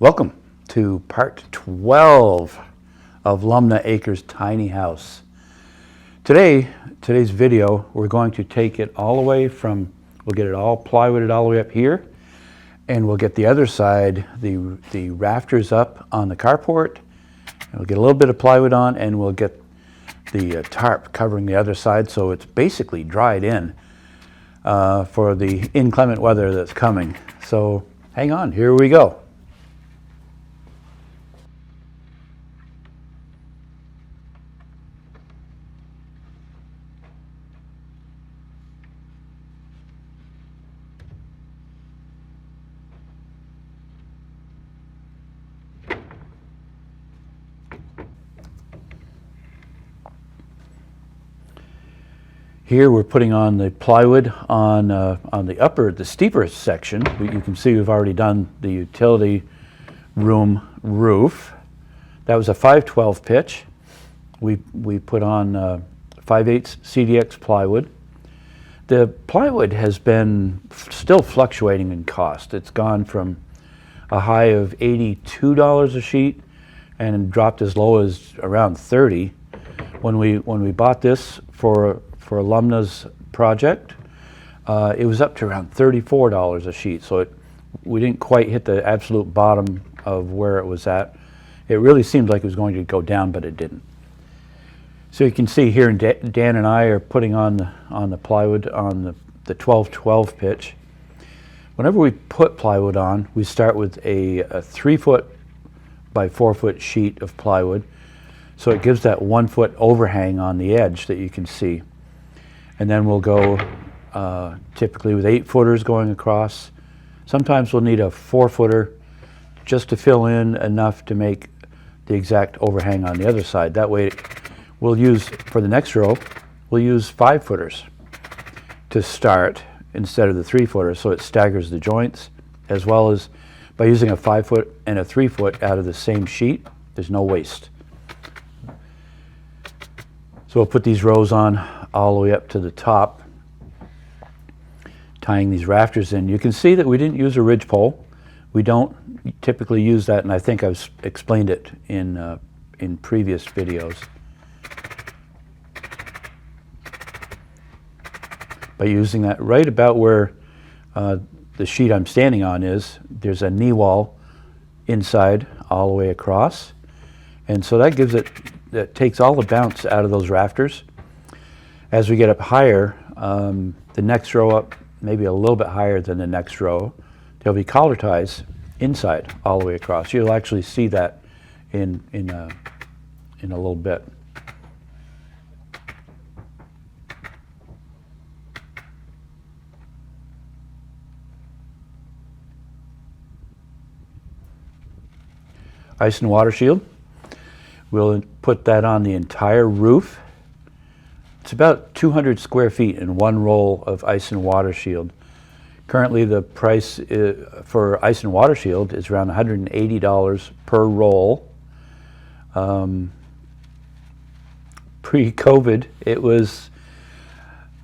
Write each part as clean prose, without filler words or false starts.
Welcome to part 12 of LUMNAH Acres Tiny House. Today's video, we're going to take it all the way from, we'll get it all plywooded all the way up here, and we'll get the other side, the rafters up on the carport, and we'll get a little bit of plywood on, and we'll get the tarp covering the other side so it's basically dried in for the inclement weather that's coming. So hang on, here we go. Here we're putting on the plywood on the steeper section. You can see we've already done the utility room roof. That was a 5/12 pitch. We put on 5/8 CDX plywood. The plywood has been still fluctuating in cost. It's gone from a high of $82 a sheet and dropped as low as around $30. When we bought this for LUMNAH's project, it was up to around $34 a sheet. So we didn't quite hit the absolute bottom of where it was at. It really seemed like it was going to go down, but it didn't. So you can see here, Dan and I are putting on the plywood on the 12/12 pitch. Whenever we put plywood on, we start with a 3-foot by 4-foot sheet of plywood. So it gives that 1-foot overhang on the edge that you can see. And then we'll go typically with 8-footers going across. Sometimes we'll need a 4-footer just to fill in enough to make the exact overhang on the other side. That way we'll use, for the next row, we'll use 5-footers to start instead of the 3-footers, so it staggers the joints, as well as by using a 5-foot and a 3-foot out of the same sheet, there's no waste. So we'll put these rows on all the way up to the top, tying these rafters in. You can see that we didn't use a ridge pole. We don't typically use that, and I think I've explained it in previous videos. By using that right about where the sheet I'm standing on is, there's a knee wall inside all the way across, and so that gives it, that takes all the bounce out of those rafters. As we get up higher, the next row up, maybe a little bit higher than the next row, there'll be collar ties inside all the way across. You'll actually see that in a little bit. Ice and water shield. We'll put that on the entire roof. It's about 200 square feet in one roll of ice and water shield. Currently the price for ice and water shield is around $180 per roll. Pre-COVID it was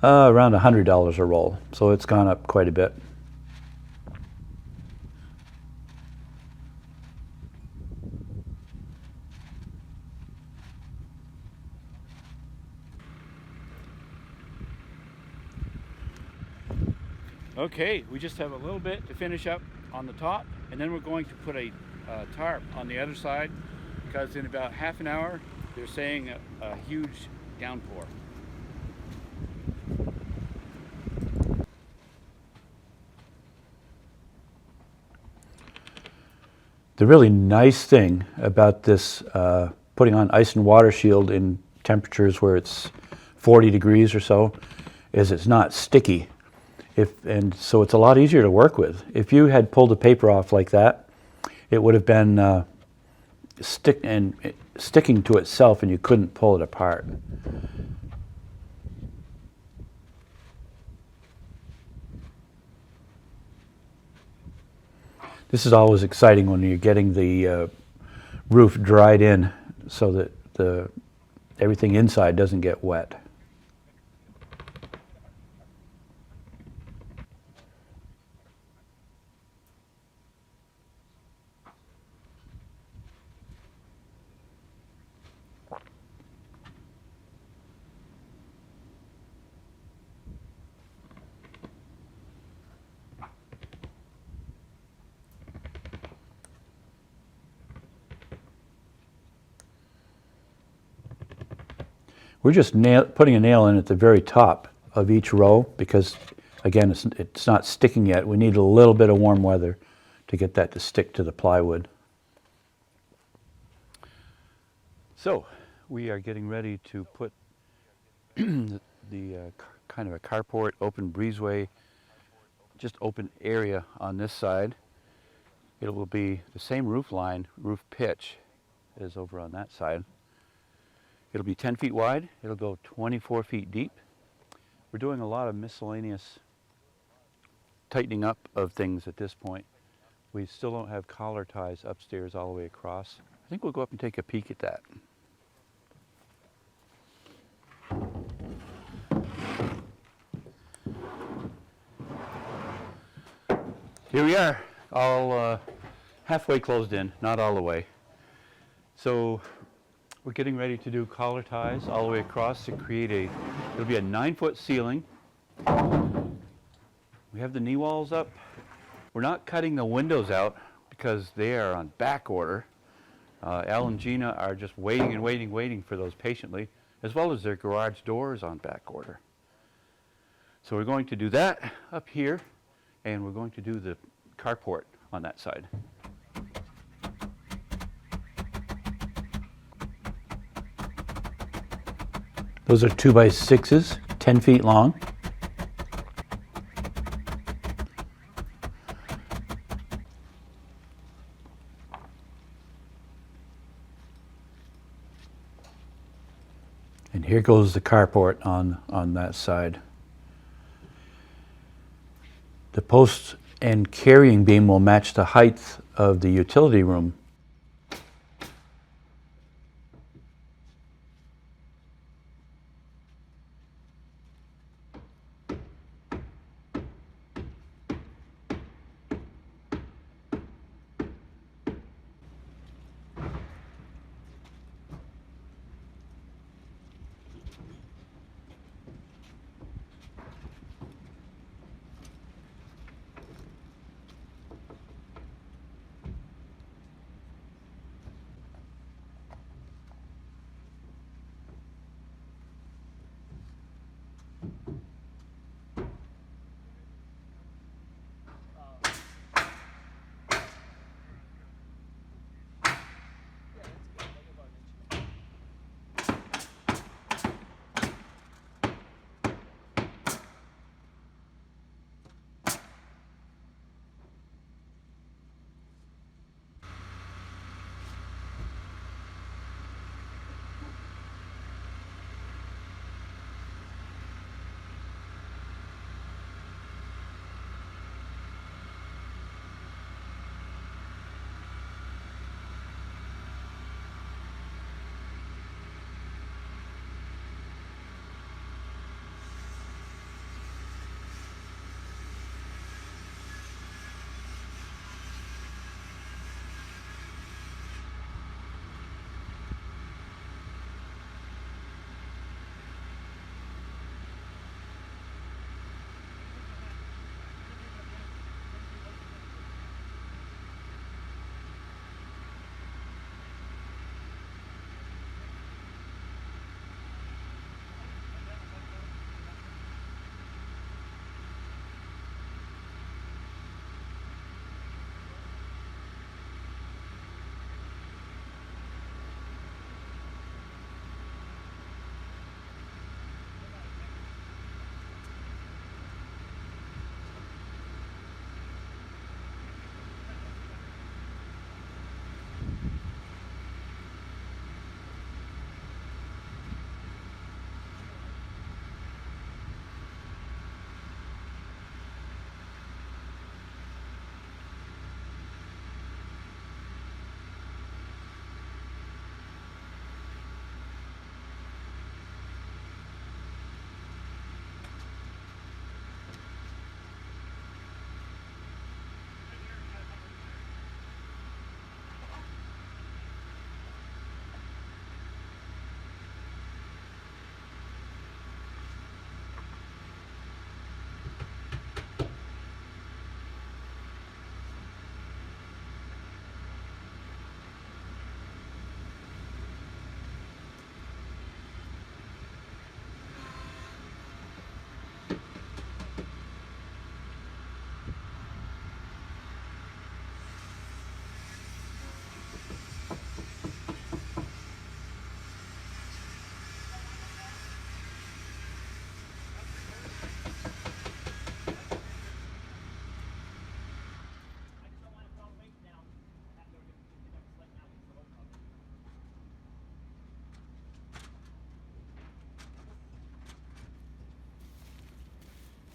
around $100 a roll, so it's gone up quite a bit. Okay, we just have a little bit to finish up on the top, and then we're going to put a tarp on the other side, because in about half an hour they're saying a huge downpour. The really nice thing about this putting on ice and water shield in temperatures where it's 40 degrees or so is it's not sticky. And so it's a lot easier to work with. If you had pulled the paper off like that, it would have been sticking to itself and you couldn't pull it apart. This is always exciting when you're getting the roof dried in so that everything inside doesn't get wet. We're just putting a nail in at the very top of each row because, again, it's not sticking yet. We need a little bit of warm weather to get that to stick to the plywood. So we are getting ready to put the kind of a carport, open breezeway, just open area on this side. It will be the same roof line, roof pitch as over on that side. It'll be 10 feet wide. It'll go 24 feet deep. We're doing a lot of miscellaneous tightening up of things at this point. We still don't have collar ties upstairs all the way across. I think we'll go up and take a peek at that. Here we are, all halfway closed in, not all the way. So we're getting ready to do collar ties all the way across to create it'll be a 9-foot ceiling. We have the knee walls up. We're not cutting the windows out because they are on back order. Al and Gina are just waiting and waiting for those patiently, as well as their garage doors on back order. So we're going to do that up here, and we're going to do the carport on that side. Those are 2x6s, 10 feet long. And here goes the carport on that side. The post and carrying beam will match the height of the utility room.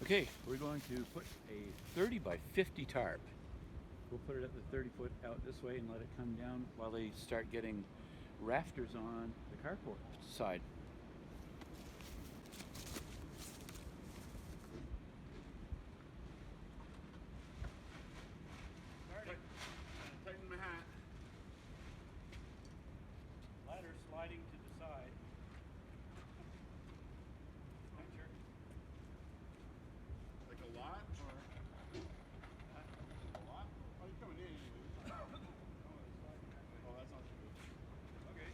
Okay, we're going to put a 30 by 50 tarp. We'll put it at the 30-foot out this way and let it come down while they start getting rafters on the carport side. Tighten my hat. Ladder sliding to the side. Picture. Like a lot, or a lot? Oh, you're coming in. Oh, that's not too good. Okay.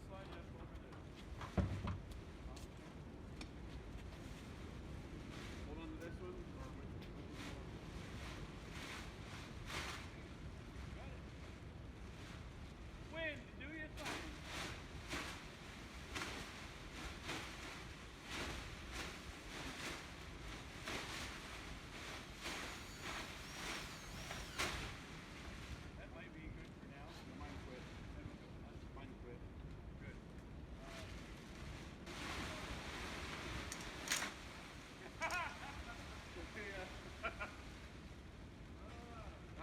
Slide it up over there. Hold on to this one, or Wind, do your thing. That might be good for now. mine quit. Mine quit. Good.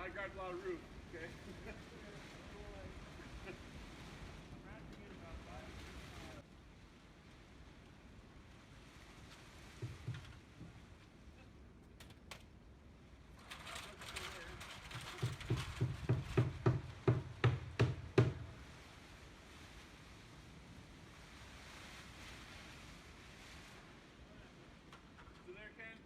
I got a lot of roof. Okay. Still there, Ken?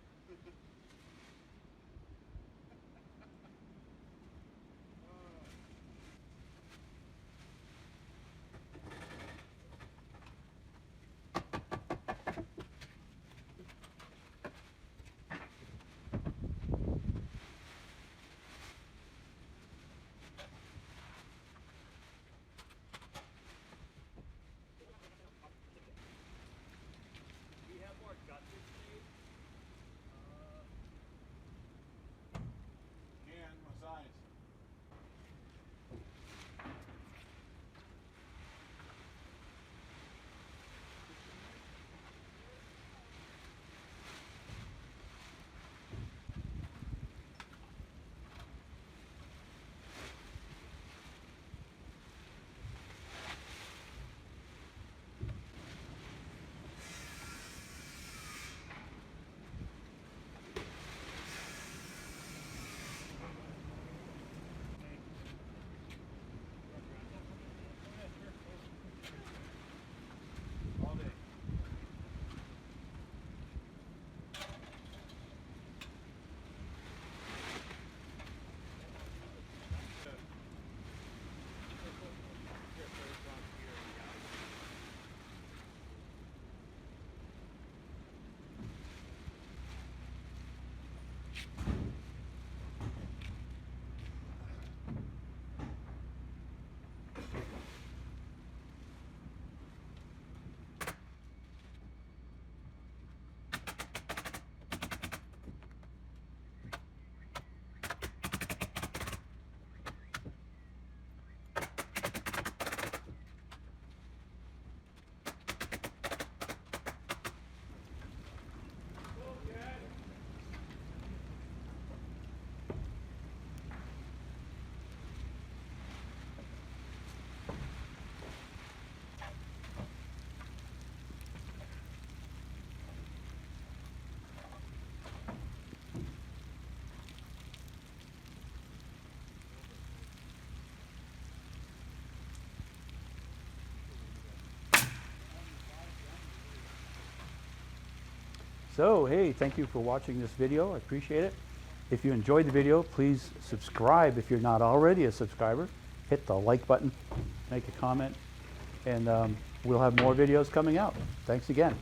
We have more guts today. And my size. All day. So, hey, thank you for watching this video. I appreciate it. If you enjoyed the video, please subscribe if you're not already a subscriber. Hit the like button, make a comment, and we'll have more videos coming out. Thanks again.